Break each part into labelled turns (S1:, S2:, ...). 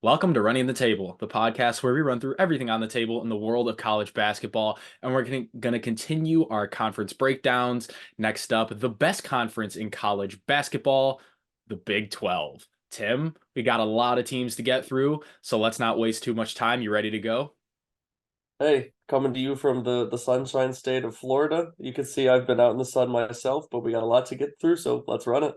S1: Welcome to Running the Table, the podcast where we run through everything on the table in the world of college basketball. And we're going to continue our conference breakdowns. Next up, the best conference in college basketball, the Big 12. Tim, we got a lot of teams to get through, so let's not waste too much time. You ready to go?
S2: Hey, coming to you from the sunshine state of Florida. You can see I've been out in the sun myself, but we got a lot to get through, so let's run it.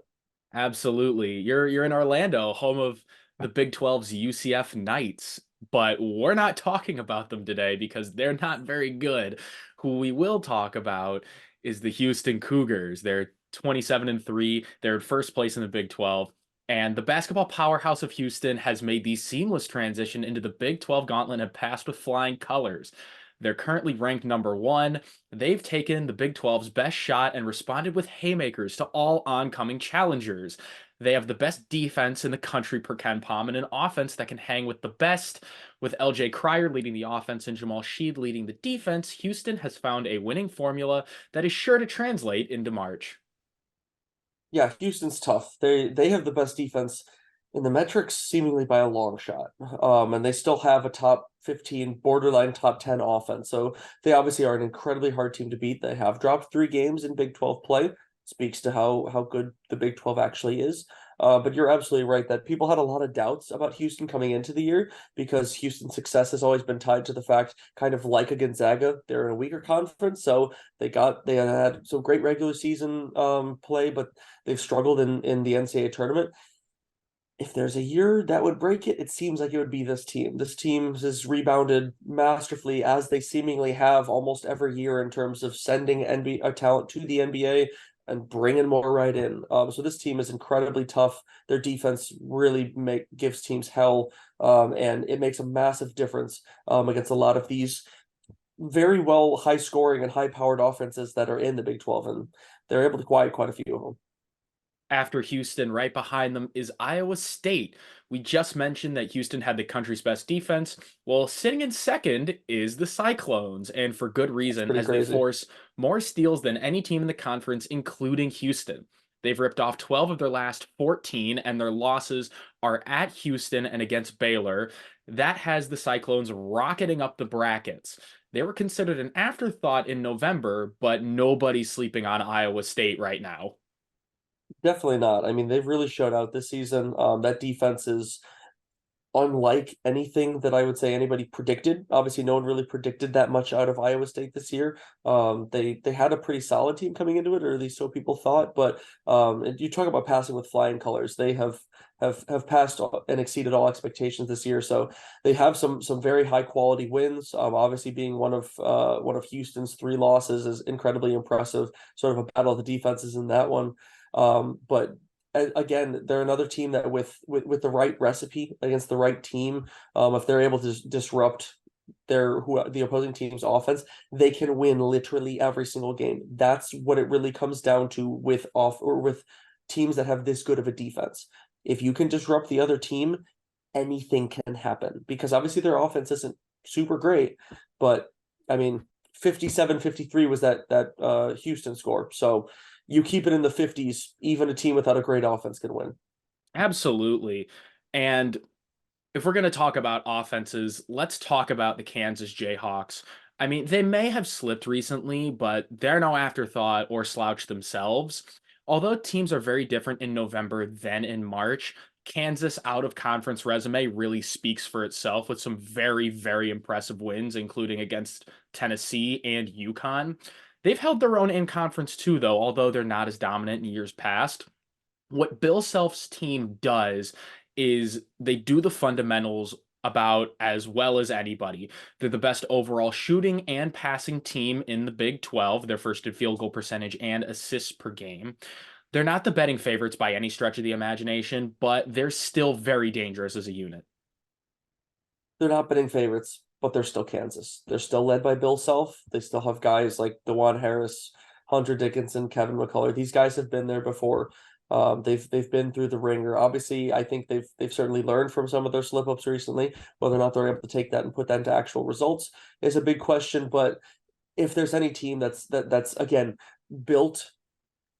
S1: Absolutely. You're in Orlando, home of the Big 12's UCF Knights, but we're not talking about them today because they're not very good. Who we will talk about is the Houston Cougars. They're 27 and 3. They're in first place in the Big 12. And the basketball powerhouse of Houston has made the seamless transition into the Big 12 gauntlet and passed with flying colors. They're currently ranked number one. They've taken the Big 12's best shot and responded with haymakers to all oncoming challengers. They have the best defense in the country per KenPom and an offense that can hang with the best. With LJ Cryer leading the offense and Jamal Sheed leading the defense, Houston has found a winning formula that is sure to translate into March.
S2: Yeah, Houston's tough. They have the best defense in the metrics seemingly by a long shot. And they still have a top 15, borderline top 10 offense. So they obviously are an incredibly hard team to beat. They have dropped 3 games in Big 12 play. Speaks to how good the Big 12 actually is. But you're absolutely right that people had a lot of doubts about Houston coming into the year because Houston's success has always been tied to the fact, kind of like a Gonzaga, they're in a weaker conference. So they had some great regular season play, but they've struggled in the NCAA tournament. If there's a year that would break it, it seems like it would be this team. This team has rebounded masterfully as they seemingly have almost every year in terms of sending NBA talent to the NBA and bringing more right in. So this team is incredibly tough. Their defense really gives teams hell, and it makes a massive difference against a lot of these very well high scoring and high powered offenses that are in the Big 12, and they're able to quiet quite a few of them.
S1: After Houston, right behind them is Iowa State. We just mentioned that Houston had the country's best defense. Well, sitting in second is the Cyclones, and for good
S2: It's
S1: reason,
S2: pretty
S1: as they
S2: crazy.
S1: force more steals than any team in the conference, including Houston. They've ripped off 12 of their last 14, and their losses are at Houston and against Baylor. That has the Cyclones rocketing up the brackets. They were considered an afterthought in November, but nobody's sleeping on Iowa State right now.
S2: Definitely not. I mean, they've really showed out this season. That defense is unlike anything that I would say anybody predicted. Obviously, no one really predicted that much out of Iowa State this year. They had a pretty solid team coming into it, or at least so people thought. But you talk about passing with flying colors. They have passed and exceeded all expectations this year. So they have some very high quality wins. Obviously, being one of Houston's 3 losses is incredibly impressive. Sort of a battle of the defenses in that one. But again, they're another team that with the right recipe against the right team, if they're able to disrupt the opposing team's offense, they can win literally every single game. That's what it really comes down to with teams that have this good of a defense. If you can disrupt the other team, anything can happen because obviously their offense isn't super great, but I mean 57-53 was that Houston score. So you keep it in the 50s, even a team without a great offense can win.
S1: Absolutely. And if we're going to talk about offenses, let's talk about the Kansas Jayhawks. I mean, they may have slipped recently, but they're no afterthought or slouch themselves. Although teams are very different in November than in March, Kansas out of conference resume really speaks for itself with some very, very impressive wins, including against Tennessee and UConn. They've held their own in conference too, though, although they're not as dominant in years past. What Bill Self's team does is they do the fundamentals about as well as anybody. They're the best overall shooting and passing team in the Big 12. They're first in field goal percentage and assists per game. They're not the betting favorites by any stretch of the imagination, but they're still very dangerous as a unit.
S2: They're not betting favorites, but they're still Kansas. They're still led by Bill Self. They still have guys like DeJuan Harris, Hunter Dickinson, Kevin McCullough. These guys have been there before. They've been through the ringer. Obviously, I think they've certainly learned from some of their slip ups recently. Whether or not they're able to take that and put that into actual results is a big question. But if there's any team that's again built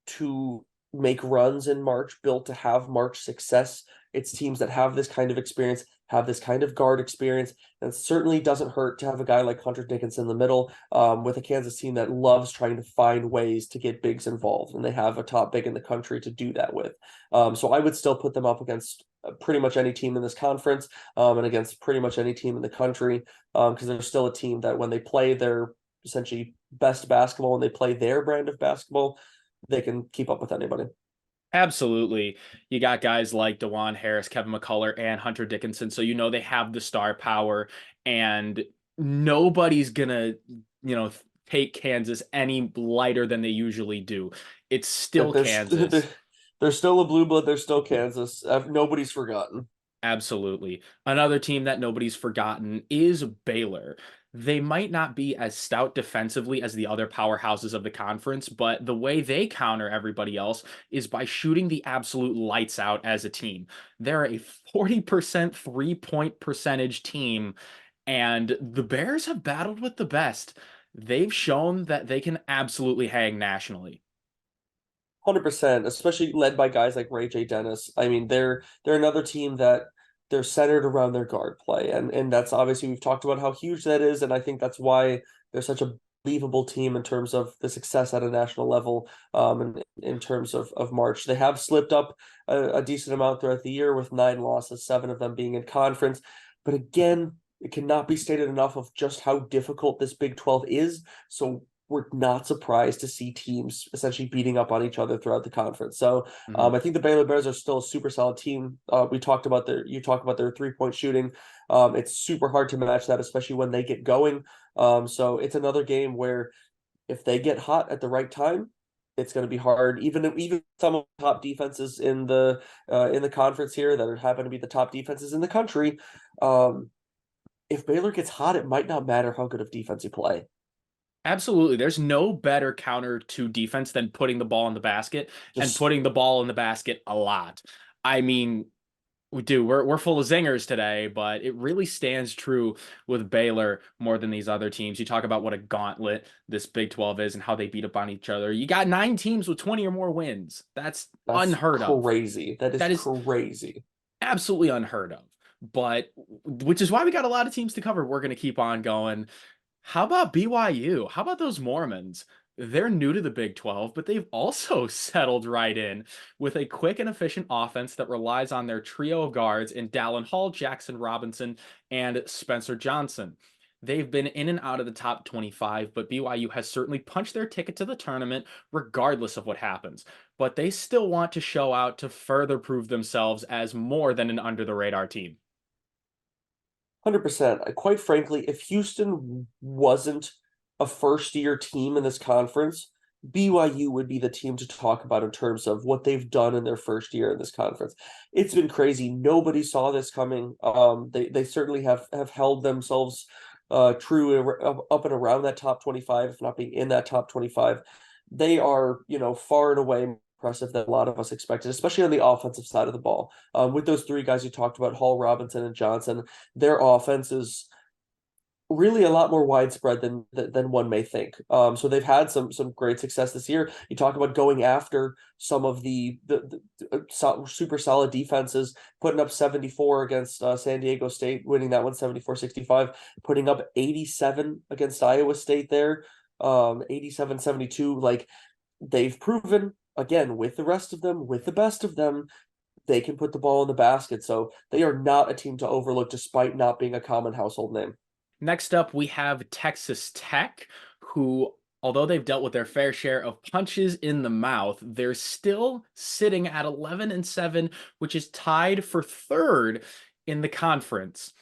S2: to make runs in March, built to have March success. It's teams that have this kind of experience, have this kind of guard experience. And it certainly doesn't hurt to have a guy like Hunter Dickinson in the middle, with a Kansas team that loves trying to find ways to get bigs involved. And they have a top big in the country to do that with. So I would still put them up against pretty much any team in this conference, and against pretty much any team in the country, because they're still a team that when they play their essentially best basketball and they play their brand of basketball, they can keep up with anybody.
S1: Absolutely. You got guys like DeJuan Harris, Kevin McCullough, and Hunter Dickinson. So you know they have the star power, and nobody's gonna, take Kansas any lighter than they usually do. It's still Kansas.
S2: They're still a blue blood. They're still Kansas. Nobody's forgotten.
S1: Absolutely. Another team that nobody's forgotten is Baylor. They might not be as stout defensively as the other powerhouses of the conference, but the way they counter everybody else is by shooting the absolute lights out as a team. They're a 40% three-point percentage team, and the Bears have battled with the best. They've shown that they can absolutely hang nationally.
S2: 100%, especially led by guys like Ray J. Dennis. I mean, they're another team that they're centered around their guard play, and that's obviously we've talked about how huge that is, and I think that's why they're such a believable team in terms of the success at a national level. And in terms of March, they have slipped up a decent amount throughout the year with 9 losses, 7 of them being in conference. But again, it cannot be stated enough of just how difficult this Big 12 is. So we're not surprised to see teams essentially beating up on each other throughout the conference. So
S1: Mhm.
S2: I think the Baylor Bears are still a super solid team. You talk about their 3-point shooting. It's super hard to match that, especially when they get going. So it's another game where if they get hot at the right time, it's going to be hard. Even some of the top defenses in the conference here that happen to be the top defenses in the country. If Baylor gets hot, it might not matter how good of defense you play.
S1: Absolutely. There's no better counter to defense than putting the ball in the basket and
S2: Just
S1: putting the ball in the basket a lot. I mean, we do. We're full of zingers today, but it really stands true with Baylor more than these other teams. You talk about what a gauntlet this Big 12 is and how they beat up on each other. You got 9 teams with 20 or more wins. That's
S2: That's
S1: unheard of.
S2: crazy. That is
S1: That is
S2: crazy.
S1: absolutely unheard of. But which is why we got a lot of teams to cover. We're going to keep on going. How about BYU? How about those Mormons? They're new to the Big 12, but they've also settled right in with a quick and efficient offense that relies on their trio of guards in Dallin Hall, Jackson Robinson, and Spencer Johnson. They've been in and out of the top 25, but BYU has certainly punched their ticket to the tournament regardless of what happens. But they still want to show out to further prove themselves as more than an under the radar team.
S2: 100%. Quite frankly, if Houston wasn't a first year team in this conference, BYU would be the team to talk about in terms of what they've done in their first year in this conference. It's been crazy. Nobody saw this coming. They certainly have held themselves true up and around that top 25, if not being in that top 25. They are, far and away impressive than a lot of us expected, especially on the offensive side of the ball. With those 3 guys you talked about, Hall, Robinson, and Johnson, their offense is really a lot more widespread than one may think. So they've had some great success this year. You talk about going after some of the super solid defenses, putting up 74 against San Diego State, winning that one 74-65, putting up 87 against Iowa State there, 87-72. Like, they've proven again with the rest of them, with the best of them, they can put the ball in the basket. So they are not a team to overlook despite not being a common household name.
S1: Next up, we have Texas Tech, who, although they've dealt with their fair share of punches in the mouth, they're still sitting at 11-7, which is tied for third in the conference.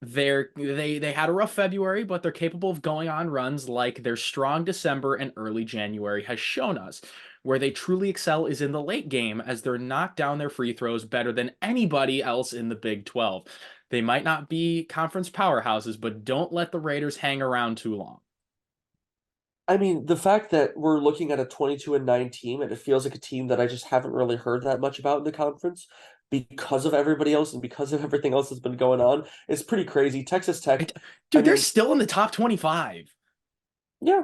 S1: They had a rough February, but they're capable of going on runs like their strong December and early January has shown us. Where they truly excel is in the late game as they're knock down their free throws better than anybody else in the Big 12. They might not be conference powerhouses, but don't let the Raiders hang around too long.
S2: I mean, the fact that we're looking at a 22-9 team and it feels like a team that I just haven't really heard that much about in the conference because of everybody else and because of everything else that's been going on is pretty crazy. Texas Tech, I
S1: Dude, they're
S2: mean,
S1: still in the top 25.
S2: yeah,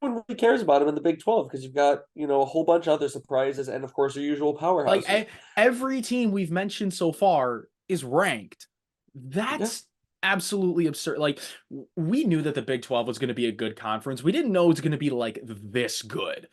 S2: no one really cares about them in the Big 12 because you've got, a whole bunch of other surprises and of course your usual
S1: Like
S2: powerhouses.
S1: every team we've mentioned so far is ranked.
S2: Yeah.
S1: That's absolutely absurd. Like we knew that the Big 12 was going to be a good conference. We didn't know it was going to be like this good.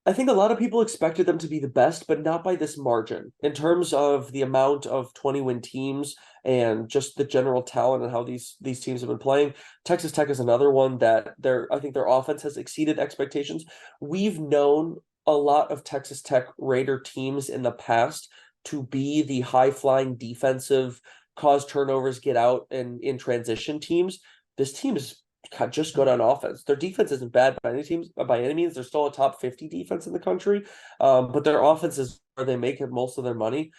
S2: I think a lot of people expected them to be the best, but not by this margin. In terms of the amount of 20-win teams and just the general talent and how these teams have been playing, Texas Tech is another one that I think their offense has exceeded expectations. We've known a lot of Texas Tech Raider teams in the past to be the high-flying defensive, cause turnovers, get out and in transition teams. This team is just good on offense. Their defense isn't bad by any means. They're still a top 50 defense in the country, but their offense is where they make most of their money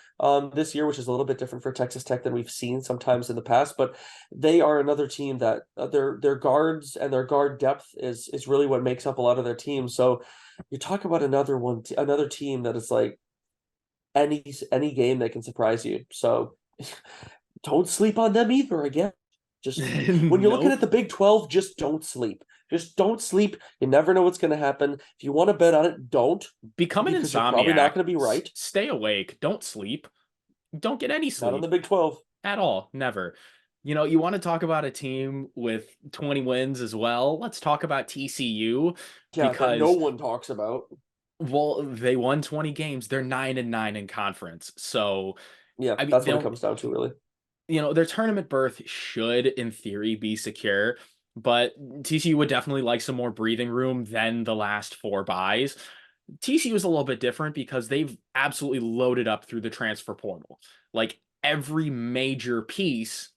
S2: this year, which is a little bit different for Texas Tech than we've seen sometimes in the past. But they are another team that their guards and their guard depth is really what makes up a lot of their team. So you talk about another team that is like any game that can surprise you. So don't sleep on them either. Again, just when you're looking at
S1: Nope.
S2: the Big 12, just don't sleep. Just don't sleep. You never know what's going to happen. If you want to bet on it, don't,
S1: Become an
S2: because you're probably not
S1: insomniac.
S2: going to be right.
S1: Stay awake. Don't sleep. Don't get any
S2: Not on the
S1: sleep
S2: Big 12.
S1: at all. Never. You want to talk about a team with 20 wins as well? Let's talk about TCU
S2: Yeah, that no
S1: because,
S2: one talks about.
S1: well, they won 20 games. They're 9-9 in conference. So,
S2: Yeah,
S1: I mean,
S2: that's
S1: they
S2: what it
S1: don't,
S2: comes down to, really.
S1: their tournament berth should, in theory, be secure, but TCU would definitely like some more breathing room than the last four buys. TCU is a little bit different because they've absolutely loaded up through the transfer portal. Like every major piece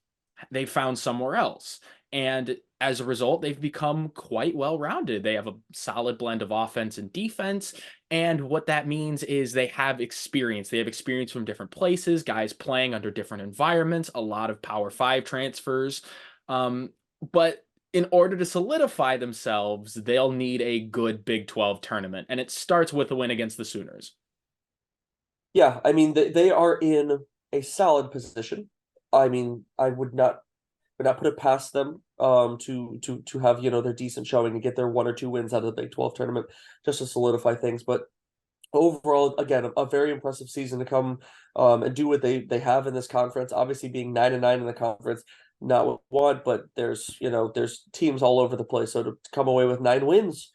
S1: they found somewhere else. And as a result, they've become quite well rounded. They have a solid blend of offense and defense. And what that means is they have experience. They have experience from different places, guys playing under different environments, a lot of Power Five transfers. But in order to solidify themselves, they'll need a good Big 12 tournament. And it starts with a win against the Sooners.
S2: Yeah, I mean they are in a solid position. I mean, I would not put it past them to have, their decent showing and get their one or two wins out of the Big 12 tournament just to solidify things. But overall, again, a very impressive season to come and do what they have in this conference. Obviously, being 9-9 in the conference, not what we want, but there's teams all over the place. So to come away with 9 wins,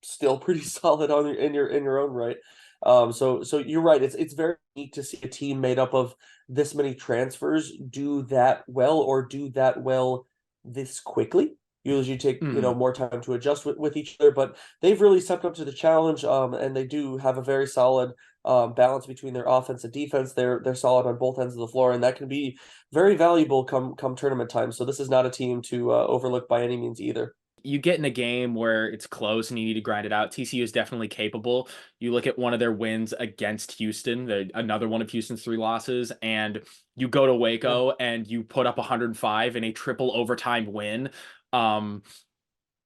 S2: still pretty solid in your own right. So you're right. It's very neat to see a team made up of this many transfers do that well or do that well this quickly. Usually you take
S1: Mm.
S2: more time to adjust with each other, but they've really stepped up to the challenge. And they do have a very solid balance between their offense and defense. They're solid on both ends of the floor, and that can be very valuable come tournament time. So this is not a team to overlook by any means either.
S1: You get in a game where it's close and you need to grind it out. TCU is definitely capable. You look at one of their wins against Houston, another one of Houston's three losses, and you go to
S2: Yeah.
S1: Waco and you put up 105 in a triple overtime win. Um,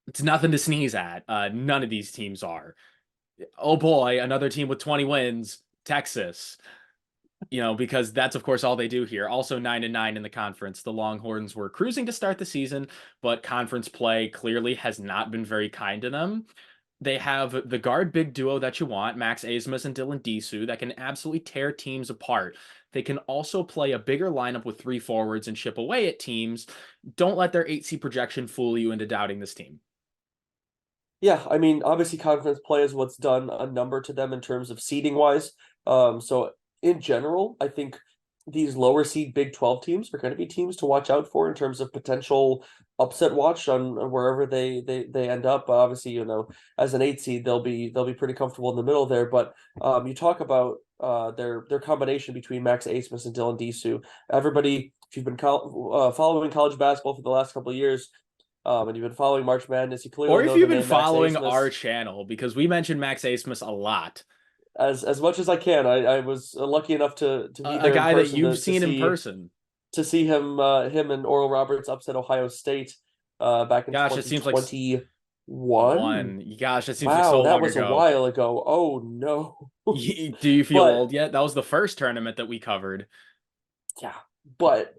S1: it's nothing to sneeze at. None of these teams are. Oh boy, another team with 20 wins, Texas. Because that's of course all they do here. Also 9-9 in the conference. The Longhorns were cruising to start the season, but conference play clearly has not been very kind to them. They have the guard big duo that you want, Max Asmus and Dylan Disu, that can absolutely tear teams apart. They can also play a bigger lineup with three forwards and chip away at teams. Don't let their 8C projection fool you into doubting this team.
S2: Yeah, I mean, obviously conference play is what's done a number to them in terms of seeding wise. So in general, I think these lower seed Big 12 teams are going to be teams to watch out for in terms of potential upset watch on wherever they end up. Obviously, as an 8 seed, they'll be pretty comfortable in the middle there. But you talk about their combination between Max Asmus and Dylan Disu. Everybody, if you've been following college basketball for the last couple of years, and you've been following March Madness, you
S1: Or
S2: clearly
S1: if
S2: know the
S1: you've been
S2: name Max
S1: following our
S2: Asmus.
S1: channel, because we mentioned Max Asmus a lot.
S2: As much as I can, I was lucky enough to be
S1: A
S2: there in
S1: guy that
S2: person
S1: you've
S2: to
S1: seen in
S2: see
S1: person.
S2: him and Oral Roberts upset Ohio State back in
S1: Gosh, it seems like
S2: 2021.
S1: Gosh, it seems like
S2: Wow,
S1: so
S2: that
S1: long
S2: was a
S1: ago.
S2: while ago. Oh no.
S1: Do you feel
S2: But
S1: old yet? That was the first tournament that we covered.
S2: yeah, but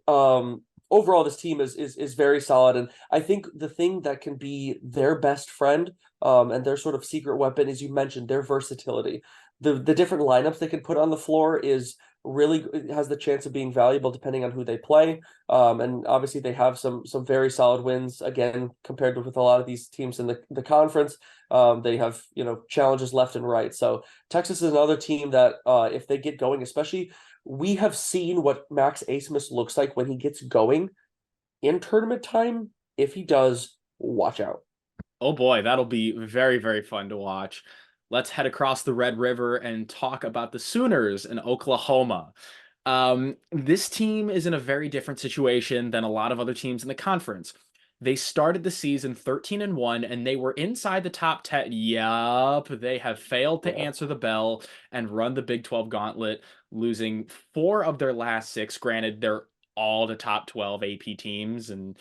S2: overall this team is very solid, and I think the thing that can be their best friend and their sort of secret weapon, as you mentioned, their versatility. The different lineups they can put on the floor is really has the chance of being valuable depending on who they play. And obviously they have some very solid wins again compared with a lot of these teams in the conference. They have, challenges left and right. So Texas is another team that if they get going, especially we have seen what Max Asmus looks like when he gets going in tournament time. If he does, watch out.
S1: Oh boy, that'll be very, very fun to watch. Let's head across the Red River and talk about the Sooners in Oklahoma. This team is in a very different situation than a lot of other teams in the conference. They started the season 13-1 and they were inside the top 10. Yup, they have failed to
S2: Yeah.
S1: answer the bell and run the Big 12 gauntlet, losing 4 of their last 6. Granted, they're all the top 12 AP teams and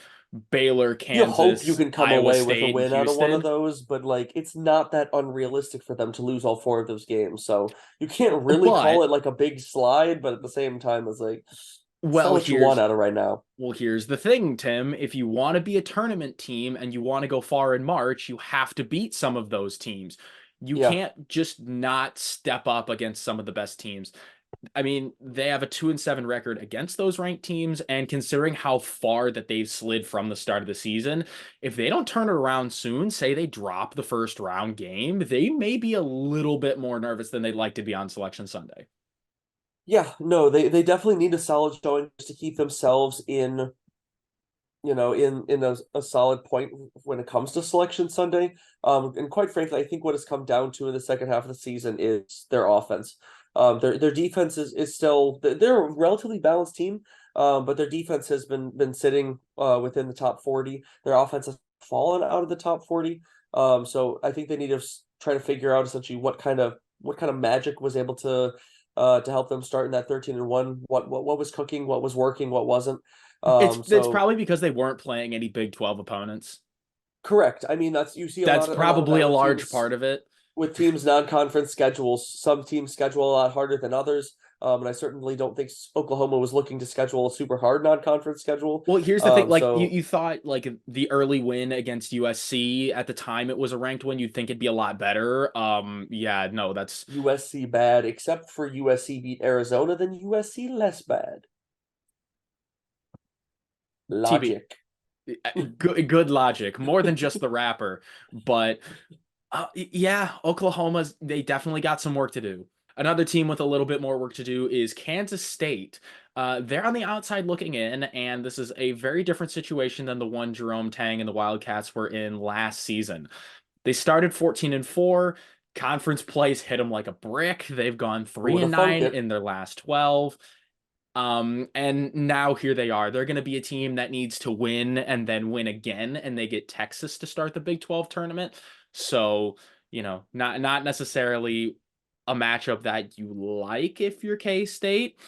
S1: Baylor,
S2: You hope you
S1: Kansas,
S2: can come
S1: Iowa
S2: away with a
S1: State, and
S2: win out of one of
S1: Houston.
S2: those, but like it's not that unrealistic for them to lose all 4 of those games. So you can't really call
S1: But
S2: it like a big slide, but at the same time, it's like it's not
S1: well,
S2: what you want
S1: here's
S2: out of right now.
S1: here's the thing, Tim. If you want to be a tournament team and you want to go far in March, you have to beat some of those teams. You
S2: Yeah.
S1: can't just not step up against some of the best teams. I mean, they have a 2-7 record against those ranked teams, and considering how far that they've slid from the start of the season, if they don't turn it around soon, say they drop the first round game, they may be a little bit more nervous than they'd like to be on Selection Sunday.
S2: Yeah, no, they definitely need a solid showing just to keep themselves in, in a solid point when it comes to Selection Sunday. And quite frankly, I think what it's come down to in the second half of the season is their offense. Their defense is still they're a relatively balanced team, but their defense has been sitting within the top 40. Their offense has fallen out of the top 40. So I think they need to try to figure out essentially what kind of magic was able to help them start in that 13-1. What was cooking, what was working, what wasn't.
S1: It's
S2: So
S1: probably because they weren't playing any Big 12 opponents.
S2: correct. I mean, that's you see a
S1: That's
S2: lot of
S1: probably
S2: that
S1: a large part of it.
S2: with teams non-conference schedules. Some teams schedule a lot harder than others. And I certainly don't think Oklahoma was looking to schedule a super hard non-conference schedule.
S1: Well, here's the thing. Like
S2: So
S1: you thought like the early win against USC at the time it was a ranked win, you'd think it'd be a lot better. Yeah, no, that's
S2: USC bad, except for USC beat Arizona, then USC less bad.
S1: TB.
S2: Logic.
S1: Good logic. More than just the rapper, but yeah, Oklahoma's they definitely got some work to do. Another team with a little bit more work to do is Kansas State. They're on the outside looking in, and this is a very different situation than the one Jerome Tang and the Wildcats were in last season. They started 14-4. Conference plays hit them like a brick. They've gone
S2: Who
S1: 3
S2: would
S1: and
S2: have thunk
S1: 9
S2: it?
S1: in their last 12. And now here they are. They're going to be a team that needs to win and then win again, and they get Texas to start the Big 12 tournament. So, not necessarily a matchup that you like if you're K-State,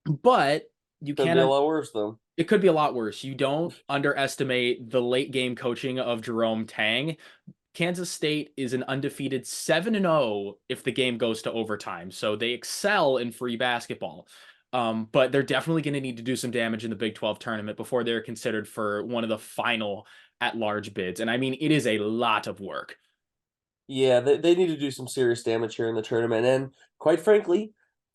S1: but you
S2: Could be a
S1: can't.
S2: lot worse though.
S1: It could be a lot worse. You don't underestimate the late game coaching of Jerome Tang. Kansas State is an undefeated 7-0 if the game goes to overtime. So they excel in free basketball. But they're definitely going to need to do some damage in the Big 12 tournament before they're considered for one of the final at-large bids. And I mean, it is a lot of work.
S2: Yeah, they need to do some serious damage here in the tournament. And quite frankly,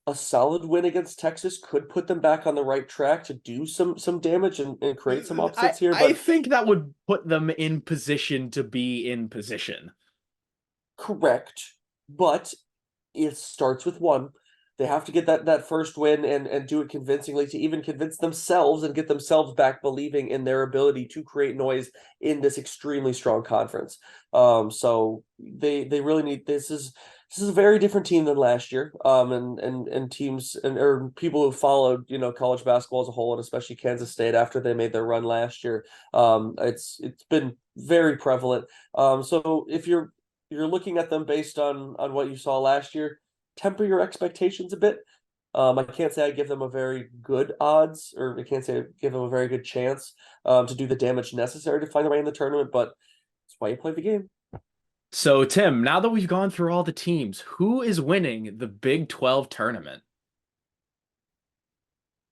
S2: a solid win against Texas could put them back on the right track to do some damage and create some
S1: I,
S2: upsets here.
S1: I
S2: But
S1: think that would put them in position to be in position.
S2: correct. But it starts with one. They have to get that first win and do it convincingly to even convince themselves and get themselves back believing in their ability to create noise in this extremely strong conference. So they really need this is a very different team than last year. And teams and or people who followed college basketball as a whole and especially Kansas State after they made their run last year. It's been very prevalent. So if you're looking at them based on what you saw last year, temper your expectations a bit. I can't say I give them a very good odds, or I can't say I give them a very good chance to do the damage necessary to find their way in the tournament, but that's why you play the game.
S1: So, Tim, now that we've gone through all the teams, who is winning the Big 12 tournament?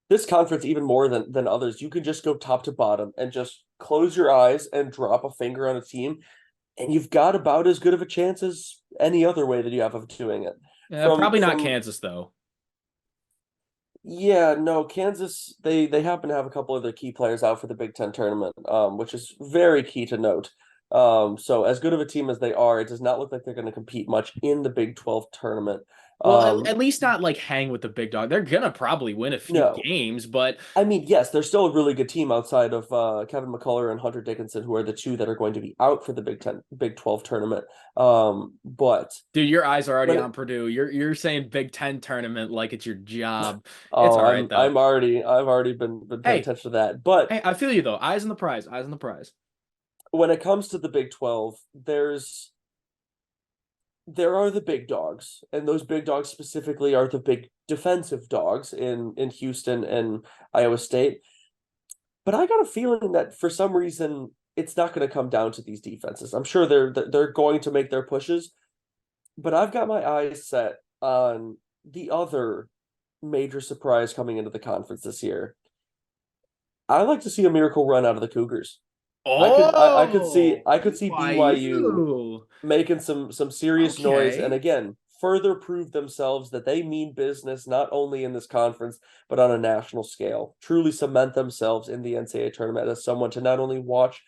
S2: This conference, even more than others, you can just go top to bottom and just close your eyes and drop a finger on a team, and you've got about as good of a chance as any other way that you have of doing it. From
S1: Probably not
S2: from
S1: Kansas, though.
S2: Yeah, no, Kansas, they happen to have a couple of their key players out for the Big Ten tournament, which is very key to note. So as good of a team as they are, it does not look like they're going to compete much in the Big 12 tournament.
S1: Well, at
S2: Um,
S1: least not like hang with the big dog. They're gonna probably win a few
S2: no,
S1: games, but
S2: I mean, yes, they're still a really good team outside of Kevin McCullough and Hunter Dickinson, who are the two that are going to be out for the Big 12 tournament. But
S1: dude, your eyes are already
S2: when
S1: on
S2: it,
S1: Purdue. You're saying Big Ten tournament like it's your job. It's
S2: oh,
S1: all right though.
S2: I've already been paying
S1: Hey,
S2: attention to that. But
S1: hey, I feel you though. Eyes on the prize. Eyes on the prize.
S2: when it comes to the Big 12, there are the big dogs, and those big dogs specifically are the big defensive dogs in Houston and Iowa State. But I got a feeling that for some reason it's not going to come down to these defenses. I'm sure they're going to make their pushes, but I've got my eyes set on the other major surprise coming into the conference this year. I like to see a miracle run out of the Cougars.
S1: Oh,
S2: I could see BYU
S1: BYU.
S2: making some serious noise and
S1: Okay.
S2: again further prove themselves that they mean business not only in this conference but on a national scale. Truly cement themselves in the NCAA tournament as someone to not only watch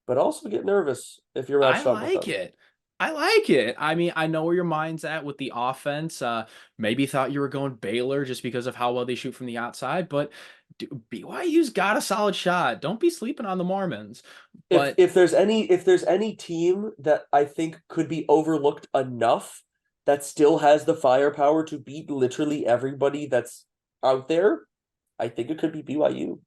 S2: but also get nervous if you're
S1: I
S2: matched up with
S1: like
S2: them.
S1: it. I like it. I mean, I know where your mind's at with the offense. Maybe thought you were going Baylor just because of how well they shoot from the outside, but BYU's got a solid shot. Don't be sleeping on the Mormons. But
S2: If there's any team that I think could be overlooked enough that still has the firepower to beat literally everybody that's out there, I think it could be BYU.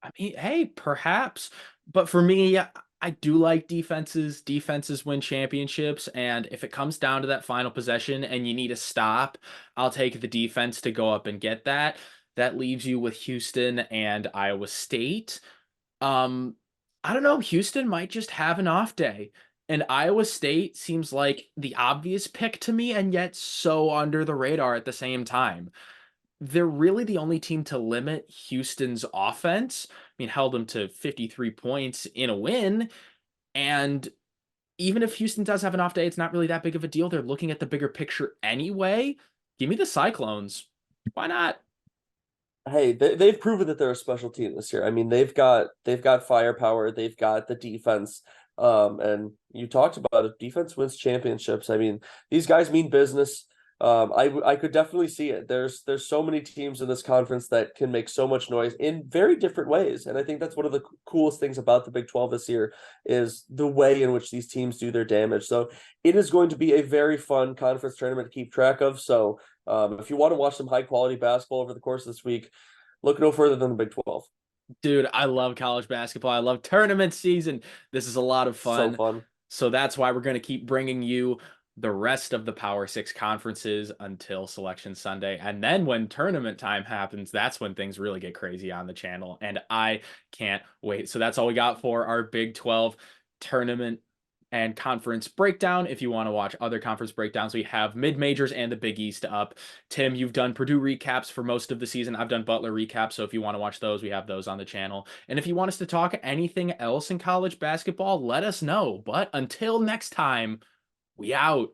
S1: I mean, hey, perhaps. But for me, I do like defenses. Defenses win championships. And if it comes down to that final possession and you need a stop, I'll take the defense to go up and get that. That leaves you with Houston and Iowa State. Um, I don't know. Houston might just have an off day. And Iowa State seems like the obvious pick to me, and yet so under the radar at the same time. They're really the only team to limit Houston's offense. I mean, held them to 53 points in a win. And even if Houston does have an off day, it's not really that big of a deal. They're looking at the bigger picture anyway. Give me the Cyclones. Why not?
S2: Hey, they've proven that they're a special team this year. I mean, they've got firepower, they've got the defense. And you talked about it, defense wins championships. I mean, these guys mean business. I could definitely see it. There's so many teams in this conference that can make so much noise in very different ways, and I think that's one of the coolest things about the Big 12 this year is the way in which these teams do their damage. So it is going to be a very fun conference tournament to keep track of. So if you want to watch some high quality basketball over the course of this week, look no further than the Big 12.
S1: Dude, I love college basketball. I love tournament season. This is a lot of
S2: So
S1: fun.
S2: fun.
S1: So that's why we're going to keep bringing you the rest of the Power Six conferences until Selection Sunday. And then when tournament time happens, that's when things really get crazy on the channel. And I can't wait. So that's all we got for our Big 12 tournament and conference breakdown. If you want to watch other conference breakdowns, we have mid-majors and the Big East up. Tim, you've done Purdue recaps for most of the season. I've done Butler recaps. So if you want to watch those, we have those on the channel. And if you want us to talk anything else in college basketball, let us know. But until next time, we out.